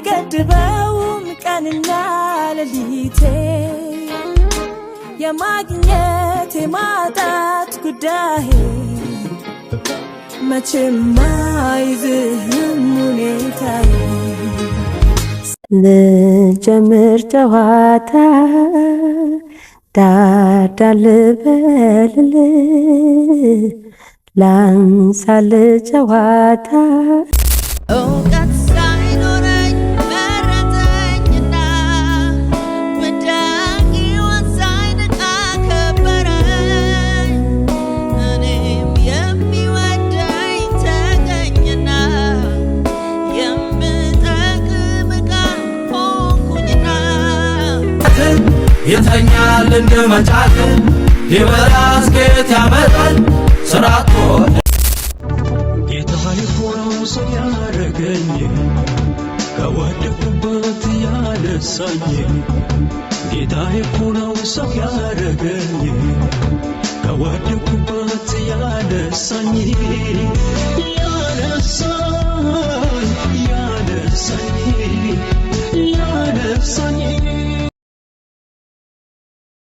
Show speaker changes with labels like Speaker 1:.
Speaker 1: አይገድበውም ቀንና ሌሊቴ የማግኘት የማጣት ጉዳይ መቼም አይዝህም ሁኔታዬ ልጀምር ጨዋታ ዳዳል በልልህ ላንሳል ጨዋታ እውቀት ሳይኖረኝ መረጠኝና ወዳቂውን ሳይንቃ ከበረኝ እኔም የሚወደኝ ተገኘና የምጠቅም ዕቃ ሆንኩኝና
Speaker 2: ይተኛል እንደ መጫትን ሊበላስ ጌት ያመጣል ስራቶ
Speaker 3: ጌታዬ ሆነው ሰው ያረገኝ ከወደኩበት ያነሳኝ ጌታዬ ሆነው ሰው ያረገኝ ከወደኩበት ያነሳኝ